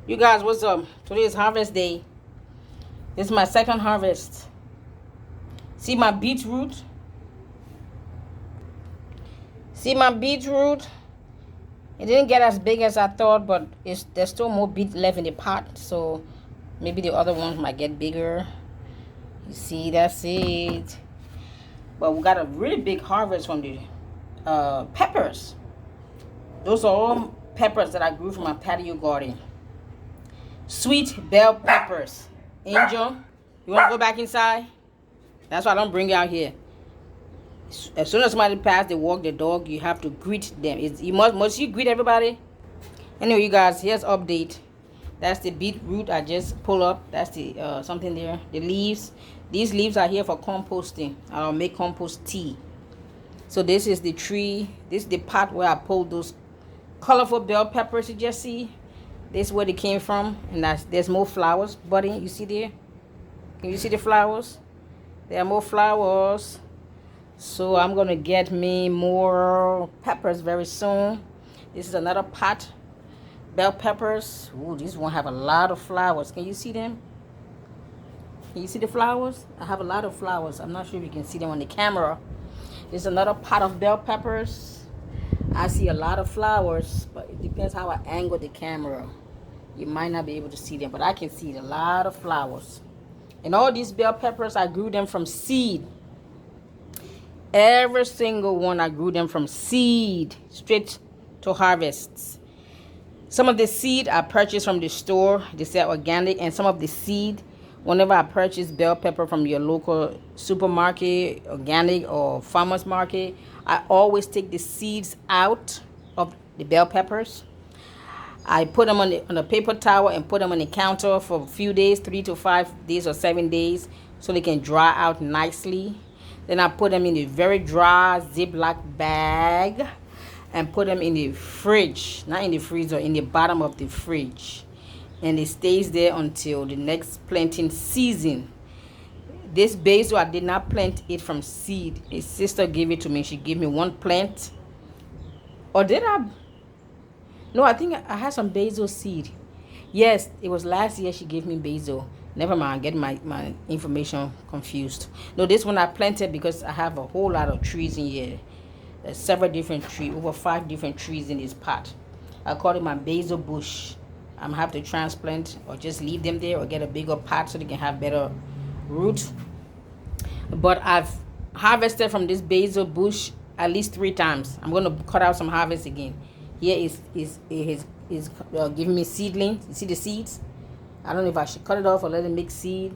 You guys, what's up? Today is harvest day. This is my second harvest. See my beetroot? See my beetroot? It didn't get as big as I thought, but there's still more beet left in the pot, so maybe the other ones might get bigger. You see, that's it. But we got a really big harvest from the peppers. Those are all peppers that I grew from my patio garden. Sweet bell peppers. Angel, you want to go back inside? That's why I don't bring you out here. As soon as somebody passes, they walk the dog, you have to greet them. You must you greet everybody? Anyway, you guys, here's update. That's the beetroot I just pull up. That's the something there. The leaves. These leaves are here for composting. I'll make compost tea. So this is the tree. This is the pot where I pulled those colorful bell peppers you just see. This is where they came from, and there's more flowers budding. You see there? Can you see the flowers? There are more flowers. So I'm gonna get me more peppers very soon. This is another pot, bell peppers. Ooh, these one have a lot of flowers. Can you see them? Can you see the flowers? I have a lot of flowers. I'm not sure if you can see them on the camera. There's another pot of bell peppers. I see a lot of flowers, but it depends how I angle the camera. You might not be able to see them, but I can see a lot of flowers. And all these bell peppers, I grew them from seed. Every single one, I grew them from seed, straight to harvests. Some of the seed I purchased from the store. They say organic, and some of the seed, whenever I purchase bell pepper from your local supermarket, organic or farmer's market, I always take the seeds out of the bell peppers. I put them on a paper towel and put them on the counter for a few days, 3 to 5 days or 7 days, so they can dry out nicely. Then I put them in a very dry Ziploc bag and put them in the fridge, not in the freezer, in the bottom of the fridge. And it stays there until the next planting season. This basil, I did not plant it from seed. His sister gave it to me. She gave me one plant. Or did I? No, I think I had some basil seed. Yes, it was last year she gave me basil. Never mind, I'm getting my information confused. No, this one I planted because I have a whole lot of trees in here. There's several different trees, over 5 different trees in this pot. I call it my basil bush. I'm gonna have to transplant or just leave them there or get a bigger pot so they can have better root. But I've harvested from this basil bush at least 3 times. I'm gonna cut out some harvest again. Here is giving me seedlings. You see the seeds? I don't know if I should cut it off or let it make seed.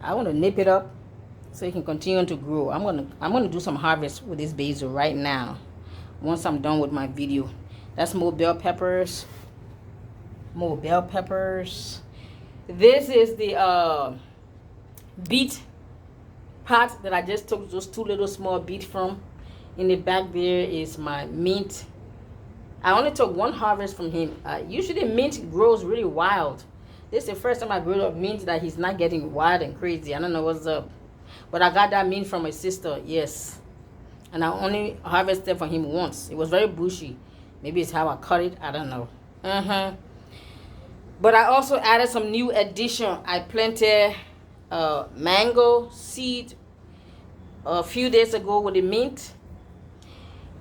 I want to nip it up so it can continue to grow. I'm gonna do some harvest with this basil right now. Once I'm done with my video. That's more bell peppers. More bell peppers. This is the beet pot that I just took those 2 little small beet from. In the back there is my mint. I only took 1 harvest from him. Usually mint grows really wild. This is the first time I grew up mint that he's not getting wild and crazy. I don't know what's up. But I got that mint from my sister, yes. And I only harvested from him once. It was very bushy. Maybe it's how I cut it. I don't know. But I also added some new addition. I planted mango seed a few days ago with the mint.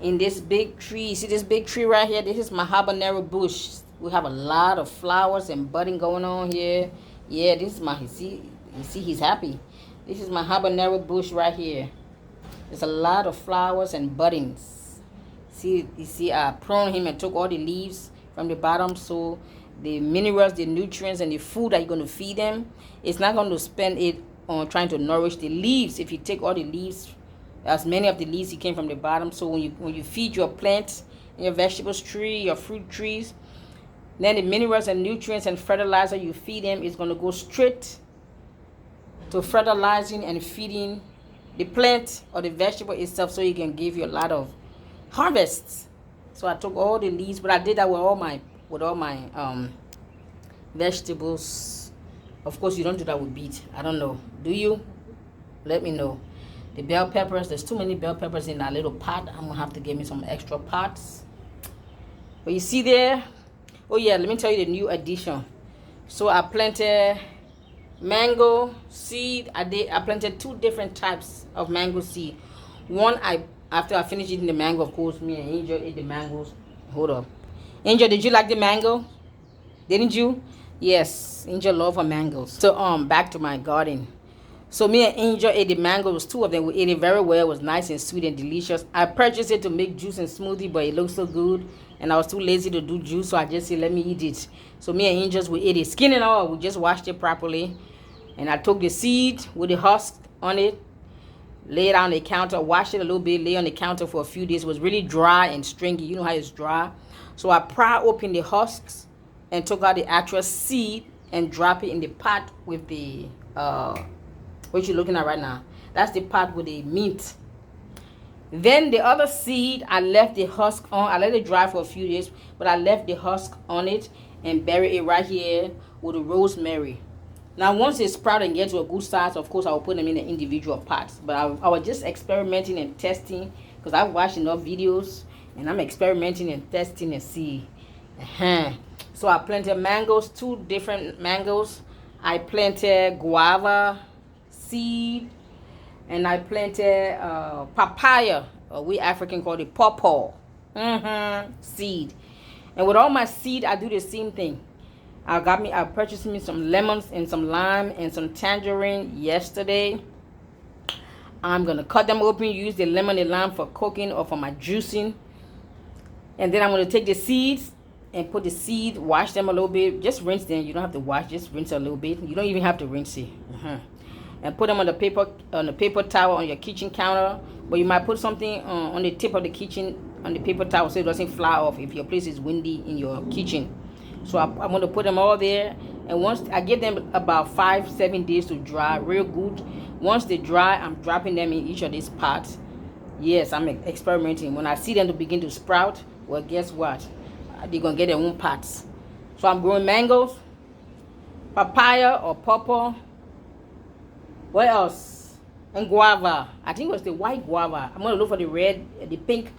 In this big tree. See this big tree right here? This is my habanero bush. We have a lot of flowers and budding going on here. Yeah, this is my, you see he's happy. This is my habanero bush right here. There's a lot of flowers and buddings. See, you see, I pruned him and took all the leaves from the bottom, so the minerals, the nutrients, and the food that you're going to feed them, it's not going to spend it on trying to nourish the leaves. If you take all the leaves, as many of the leaves he came from the bottom, so when you feed your plants, your vegetables tree, your fruit trees, then the minerals and nutrients and fertilizer you feed them is going to go straight to fertilizing and feeding the plant or the vegetable itself, so it can give you a lot of harvests. So I took all the leaves, but I did that with all my vegetables. Of course, you don't do that with beet. I don't know. Do you? Let me know. The bell peppers, there's too many bell peppers in that little pot. I'm gonna have to get me some extra pots. But you see there, oh yeah, let me tell you the new addition. So I planted mango seed. I planted 2 different types of mango seed. One, after I finished eating the mango, of course, me and Angel ate the mangoes. Hold up. Angel, did you like the mango? Didn't you? Yes, Angel love her mangoes. So back to my garden. So me and Angel ate the mangoes, 2 of them. We ate it very well. It was nice and sweet and delicious. I purchased it to make juice and smoothie, but it looked so good. And I was too lazy to do juice, so I just said, let me eat it. So me and Angels, we ate it. Skin and all, we just washed it properly. And I took the seed with the husk on it, lay it on the counter, washed it a little bit, lay on the counter for a few days. It was really dry and stringy. You know how it's dry. So I pried open the husks and took out the actual seed and drop it in the pot with the what you're looking at right now. That's the pot with the mint. Then the other seed, I left the husk on. I let it dry for a few days, but I left the husk on it and buried it right here with the rosemary. Now, once they sprout and get to a good size, of course, I will put them in the individual pots. But I was just experimenting and testing because I've watched enough videos, and I'm experimenting and testing and see. So I planted mangoes, 2 different mangoes. I planted guava seed, and I planted papaya, we African call it pawpaw seed. And with all my seed, I do the same thing. I purchased me some lemons and some lime and some tangerine yesterday. I'm gonna cut them open, use the lemon and lime for cooking or for my juicing. And then I'm gonna take the seeds and put the seed, wash them a little bit, just rinse them. You don't have to wash, just rinse a little bit. You don't even have to rinse it. And put them on the paper towel on your kitchen counter. But you might put something on the tip of the kitchen on the paper towel so it doesn't fly off if your place is windy in your kitchen. So I'm going to put them all there, and once I give them about 5-7 days to dry real good. Once they dry, I'm dropping them in each of these pots. Yes, I'm experimenting. When I see them to begin to sprout, well, guess what? They're going to get their own pots. So I'm growing mangoes, papaya or pawpaw. What else? And guava. I think it was the white guava. I'm going to look for the red, the pink,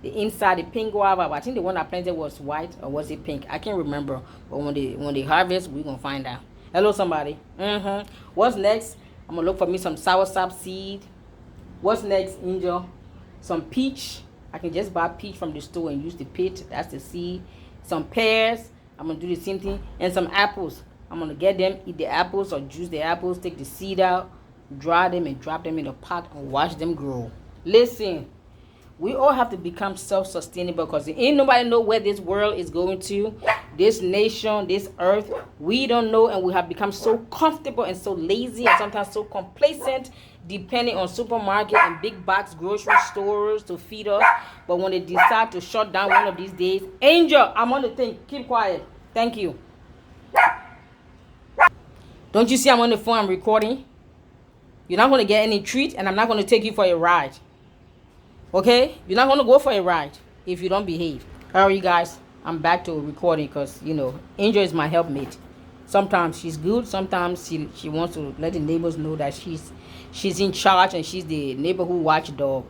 the inside, the pink guava. But I think the one I planted was white, or was it pink? I can't remember. But when they harvest, we're going to find out. Hello, somebody. What's next? I'm going to look for me some soursop seed. What's next, Angel? Some peach. I can just buy peach from the store and use the pit. That's the seed. Some pears. I'm going to do the same thing. And some apples. I'm going to get them, eat the apples or juice the apples, take the seed out, dry them and drop them in a pot and watch them grow. Listen, we all have to become self-sustainable because ain't nobody know where this world is going to, this nation, this earth. We don't know, and we have become so comfortable and so lazy and sometimes so complacent, depending on supermarket and big box grocery stores to feed us. But when they decide to shut down one of these days, Angel, I'm on the thing. Keep quiet. Thank you. Don't you see I'm on the phone, I'm recording? You're not going to get any treat, and I'm not going to take you for a ride. Okay? You're not going to go for a ride if you don't behave. All right, you guys. I'm back to recording because, you know, Angel is my helpmate. Sometimes she's good. Sometimes she wants to let the neighbors know that she's in charge and she's the neighborhood watchdog.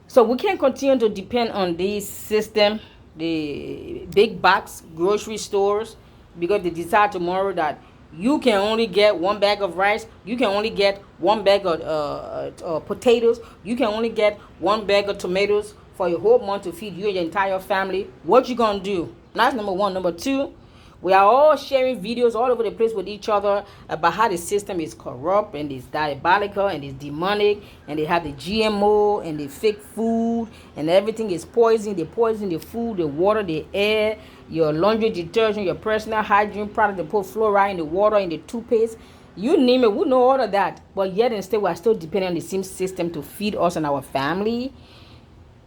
So we can't continue to depend on this system, the big box grocery stores, because they decide tomorrow that you can only get 1 bag of rice. You can only get 1 bag of potatoes. You can only get 1 bag of tomatoes for a whole month to feed you and your entire family. What you gonna do? That's number 1. Number 2, we are all sharing videos all over the place with each other about how the system is corrupt and it's diabolical and it's demonic, and they have the GMO and the fake food and everything is poison. They poison the food, the water, the air, your laundry detergent, your personal hygiene product. They put fluoride in the water, in the toothpaste. You name it, we know all of that. But yet and still, we are still depending on the same system to feed us and our family.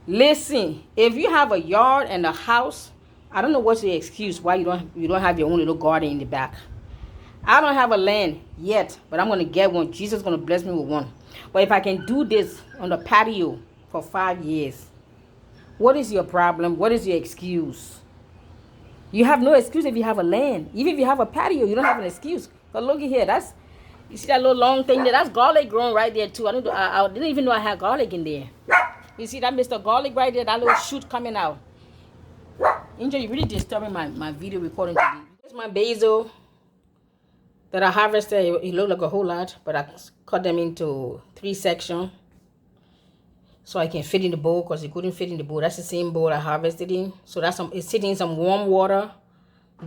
Listen, if you have a yard and a house, I don't know what's the excuse why you don't have your own little garden in the back. I don't have a land yet, but I'm going to get one. Jesus is going to bless me with one. But if I can do this on the patio for 5 years, what is your problem? What is your excuse? You have no excuse if you have a land. Even if you have a patio, you don't have an excuse. But look at here. You see that little long thing there? That's garlic growing right there too. I didn't even know I had garlic in there. You see that Mr. Garlic right there? That little shoot coming out. Angel, you're really disturbing my video recording today. My basil that I harvested, it looked like a whole lot, but I cut them into 3 sections so I can fit in the bowl, because it couldn't fit in the bowl. That's the same bowl I harvested in. So it's sitting in some warm water,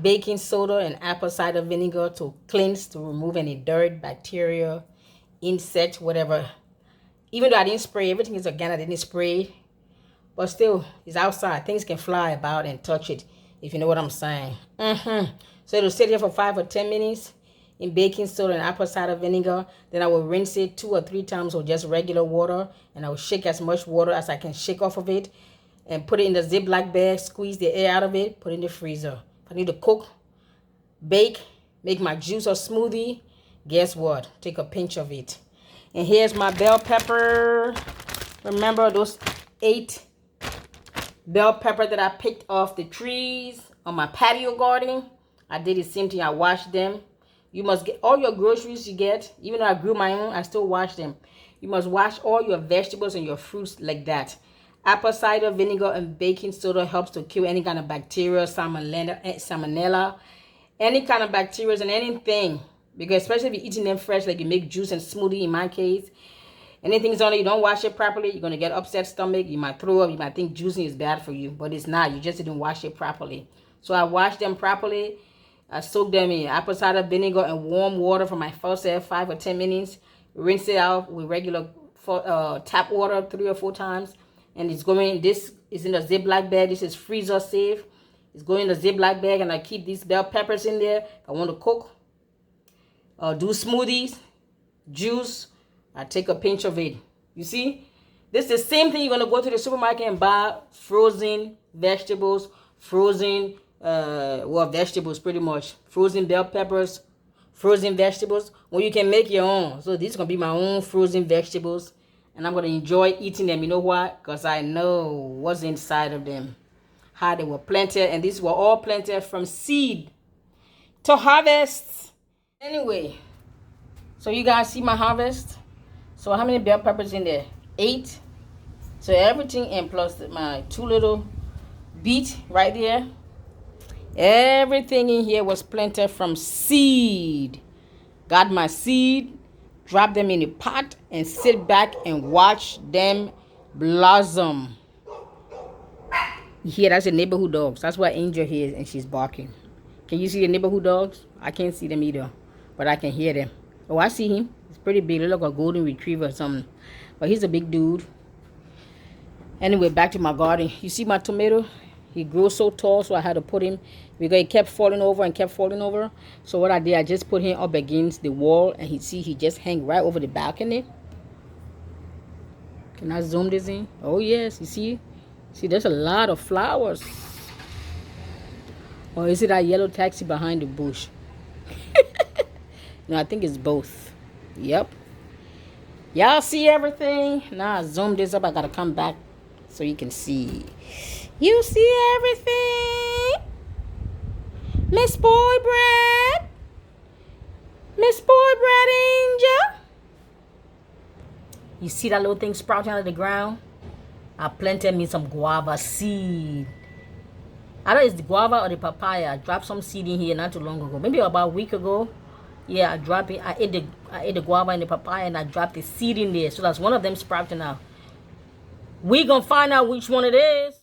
baking soda, and apple cider vinegar to cleanse, to remove any dirt, bacteria, insect, whatever. Even though I didn't spray, everything is organic, I didn't spray, but still, it's outside. Things can fly about and touch it, if you know what I'm saying. So it'll sit here for 5 or 10 minutes in baking soda and apple cider vinegar. Then I will rinse it 2 or 3 times with just regular water, and I will shake as much water as I can shake off of it, and put it in the Ziploc bag, squeeze the air out of it, put it in the freezer. If I need to cook, bake, make my juice or smoothie, guess what? Take a pinch of it. And here's my bell pepper. Remember those 8 bell pepper that I picked off the trees on my patio garden? I did the same thing. I washed them. You must get all your groceries you get. Even though I grew my own, I still wash them. You must wash all your vegetables and your fruits like that. Apple cider vinegar and baking soda helps to kill any kind of bacteria, salmonella, any kind of bacteria and anything. Because especially if you're eating them fresh, like you make juice and smoothie in my case, anything's on it, you don't wash it properly, you're going to get upset stomach, you might throw up, you might think juicing is bad for you, but it's not. You just didn't wash it properly. So I washed them properly. I soaked them in apple cider vinegar and warm water for my faucet, 5 or 10 minutes. Rinse it out with regular tap water 3 or 4 times. And it's going, this is in a Ziploc bag. This is freezer safe. It's going in a Ziploc bag, and I keep these bell peppers in there. If I want to cook, do smoothies, juice, I take a pinch of it. You see? This is the same thing. You're going to go to the supermarket and buy frozen vegetables, frozen vegetables pretty much. Frozen bell peppers, frozen vegetables. Well, you can make your own. So these are going to be my own frozen vegetables. And I'm going to enjoy eating them. You know why? Because I know what's inside of them. How they were planted. And these were all planted from seed to harvest. Anyway, so you guys see my harvest? So how many bell peppers in there? 8. So everything in, plus my 2 little beet right there. Everything in here was planted from seed. Got my seed, drop them in a pot, and sit back and watch them blossom. You hear? That's the neighborhood dogs. That's why Angel here is, and she's barking. Can you see the neighborhood dogs? I can't see them either, but I can hear them. Oh, I see him. He's pretty big. He looks like a golden retriever or something, but he's a big dude. Anyway, back to my garden. You see my tomato? He grew so tall, so I had to put him, because he kept falling over and kept falling over. So what I did, I just put him up against the wall, and he just hang right over the balcony. Can I zoom this in? Oh yes, you see? See, there's a lot of flowers. Or is it that yellow taxi behind the bush? No, I think it's both. Yep. Y'all see everything? Now I zoom this up. I gotta come back so you can see. You see everything? Miss Boy Bread? Miss Boy Bread Angel? You see that little thing sprouting out of the ground? I planted me some guava seed. I don't know if it's the guava or the papaya. I dropped some seed in here not too long ago. Maybe about a week ago. Yeah, I dropped it. I ate the guava and the papaya, and I dropped the seed in there. So that's one of them sprouting out. We gonna find out which one it is.